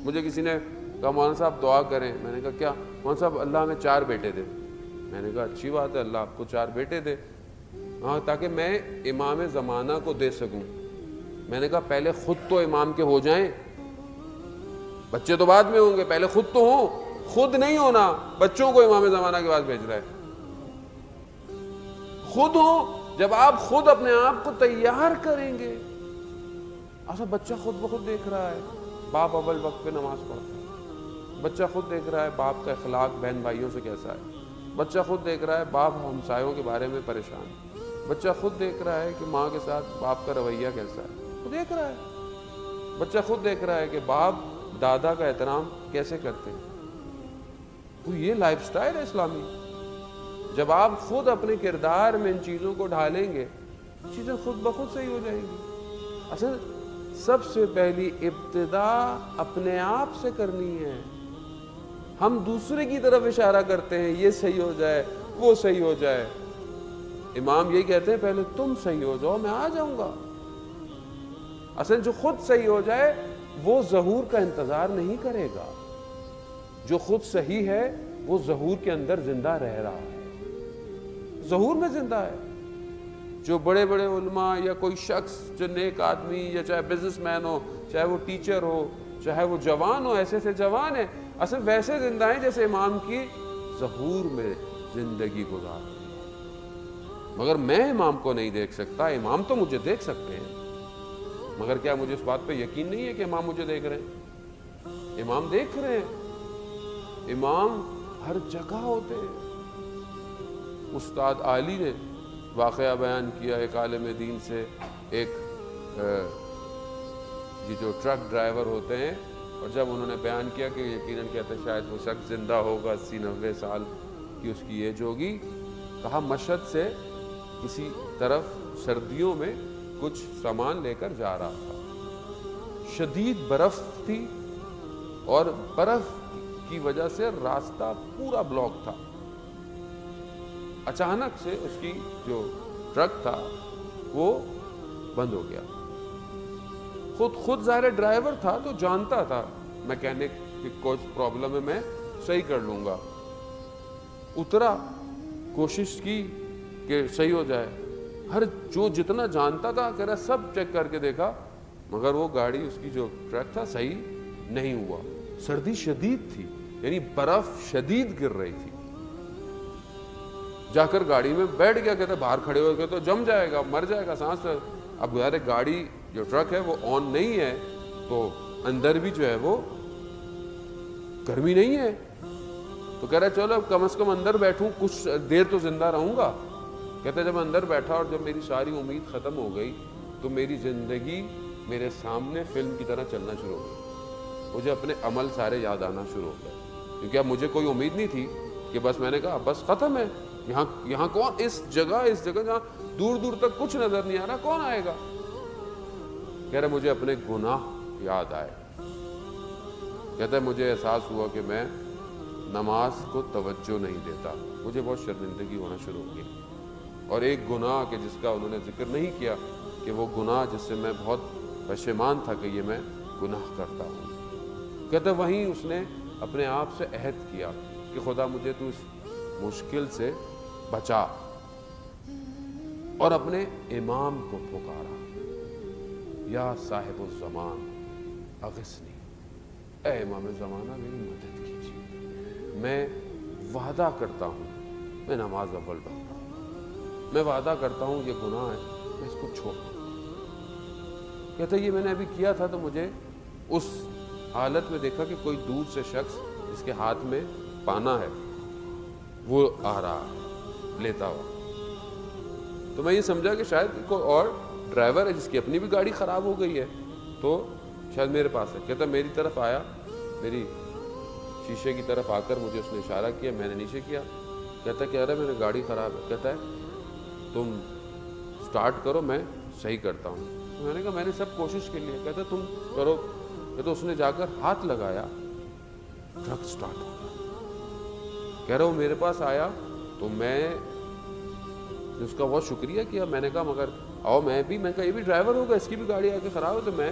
مجھے کسی نے کہا مولانا صاحب دعا کریں. میں نے کہا کیا؟ مولانا صاحب اللہ ہمیں 4 بیٹے دے. میں نے کہا اچھی بات ہے, اللہ آپ کو 4 بیٹے دے. ہاں, تاکہ میں امام زمانہ کو دے سکوں. میں نے کہا پہلے خود تو امام کے ہو جائیں, بچے تو بعد میں ہوں گے, پہلے خود تو ہوں. خود نہیں ہونا, بچوں کو امام زمانہ کے بعد بھیج رہا ہے. خود ہو, جب آپ خود اپنے آپ کو تیار کریں گے. اچھا, بچہ خود بخود دیکھ رہا ہے باپ اول وقت پہ نماز پڑھتا ہے, بچہ خود دیکھ رہا ہے باپ کا اخلاق بہن بھائیوں سے کیسا ہے, بچہ خود دیکھ رہا ہے باپ ہمسایوں کے بارے میں پریشان ہے, بچہ خود دیکھ رہا ہے کہ ماں کے ساتھ باپ کا رویہ کیسا ہے, وہ دیکھ رہا ہے. بچہ خود دیکھ رہا ہے کہ باپ دادا کا احترام کیسے کرتے ہیں. تو یہ لائف سٹائل ہے اسلامی. جب آپ خود اپنے کردار میں ان چیزوں کو ڈھالیں گے, چیزیں خود بخود صحیح ہو جائیں گی. اصل سب سے پہلی ابتدا اپنے آپ سے کرنی ہے. ہم دوسرے کی طرف اشارہ کرتے ہیں, یہ صحیح ہو جائے, وہ صحیح ہو جائے. امام یہی کہتے ہیں پہلے تم صحیح ہو جاؤ, میں آ جاؤں گا. اصل جو خود صحیح ہو جائے وہ ظہور کا انتظار نہیں کرے گا. جو خود صحیح ہے وہ ظہور کے اندر زندہ رہ رہا ہے, ظہور میں زندہ ہے. جو بڑے بڑے علماء یا کوئی شخص جو نیک آدمی, یا چاہے بزنس مین ہو, چاہے وہ ٹیچر ہو, چاہے وہ جوان ہو, ایسے سے جوان ہے, اصل ویسے زندہ ہیں جیسے امام کی ظہور میں زندگی گزار. مگر میں امام کو نہیں دیکھ سکتا, امام تو مجھے دیکھ سکتے ہیں. مگر کیا مجھے اس بات پہ یقین نہیں ہے کہ امام مجھے دیکھ رہے ہیں؟ امام دیکھ رہے ہیں, امام ہر جگہ ہوتے ہیں. استاد عالی نے واقعہ بیان کیا ایک عالم دین سے. ایک یہ جو ٹرک ڈرائیور ہوتے ہیں, اور جب انہوں نے بیان کیا کہ یقیناً کہتے ہیں شاید وہ شخص زندہ ہوگا, 80-90 سال کی اس کی ایج ہوگی. کہا مشہد سے کسی طرف سردیوں میں کچھ سامان لے کر جا رہا تھا. شدید برف تھی اور برف کی وجہ سے راستہ پورا بلاک تھا. اچانک سے اس کی جو ٹرک تھا وہ بند ہو گیا. خود ظاہر ڈرائیور تھا تو جانتا تھا میکینک کی کچھ پرابلم ہے, میں صحیح کر لوں گا. اترا, کوشش کی کہ صحیح ہو جائے. جو جتنا جانتا تھا کہہ رہا سب چیک کر کے دیکھا, مگر وہ گاڑی اس کی جو ٹرک تھا صحیح نہیں ہوا. سردی شدید تھی, یعنی برف شدید گر رہی تھی. جا کر گاڑی میں بیٹھ گیا, کہتے باہر کھڑے ہو گئے تو جم جائے گا, مر جائے گا سانس. اب ظاہر گاڑی جو ٹرک ہے وہ آن نہیں ہے, تو اندر بھی جو ہے وہ گرمی نہیں ہے. تو کہہ رہا چلو اب کم از کم اندر بیٹھوں, کچھ دیر تو زندہ رہوں گا. کہتے جب اندر بیٹھا اور جب میری ساری امید ختم ہو گئی تو میری زندگی میرے سامنے فلم کی طرح چلنا شروع ہو گئی. مجھے اپنے عمل سارے یاد آنا شروع ہو گئے, کیونکہ اب مجھے کوئی امید نہیں تھی کہ بس میں نے کہا بس ختم ہے. یہاں کون, اس جگہ جہاں دور دور تک کچھ نظر نہیں آ رہا, کون آئے گا. کہہ رہے مجھے اپنے گناہ یاد آئے. کہتا ہے مجھے احساس ہوا کہ میں نماز کو توجہ نہیں دیتا. مجھے بہت شرمندگی ہونا شروع ہو گئی. اور ایک گناہ کہ جس کا انہوں نے ذکر نہیں کیا, کہ وہ گناہ جس سے میں بہت پشیمان تھا کہ یہ میں گناہ کرتا ہوں. کہتا ہے وہیں اس نے اپنے آپ سے عہد کیا کہ خدا مجھے تو اس مشکل سے بچا, اور اپنے امام کو پکارا, یا صاحب الزمان اغثنی, اے امام زمانہ میری مدد کیجیے. میں وعدہ کرتا ہوں میں نماز اول پڑھتا ہوں, میں وعدہ کرتا ہوں یہ گناہ ہے, میں اس کو چھوڑ دوں. کہتا ہے یہ میں نے ابھی کیا تھا تو مجھے اس حالت میں دیکھا کہ کوئی دور سے شخص جس کے ہاتھ میں پانا ہے وہ آ رہا ہے لیتا ہوا. تو میں یہ سمجھا کہ شاید کوئی اور ڈرائیور ہے جس کی اپنی بھی گاڑی خراب ہو گئی ہے, تو شاید میرے پاس ہے. کہتا میری طرف آیا, میری شیشے کی طرف آ کر مجھے اس نے اشارہ کیا, میں نے نیچے کیا. کہتا کہہ رہا ہے میری گاڑی خراب ہے. کہتا ہے تم سٹارٹ کرو میں صحیح کرتا ہوں. تو میں نے کہا میں نے سب کوشش کے لیے. کہتا تم کرو. کہتا اس نے جا کر ہاتھ لگایا, ٹرک سٹارٹ ہو گیا. کہہ رہا وہ میرے پاس آیا تو میں نے اس کا بہت شکریہ کیا. میں نے کہا مگر آؤ میں کہا یہ بھی ڈرائیور ہوگا, اس کی بھی گاڑی آ کے خراب ہے. تو میں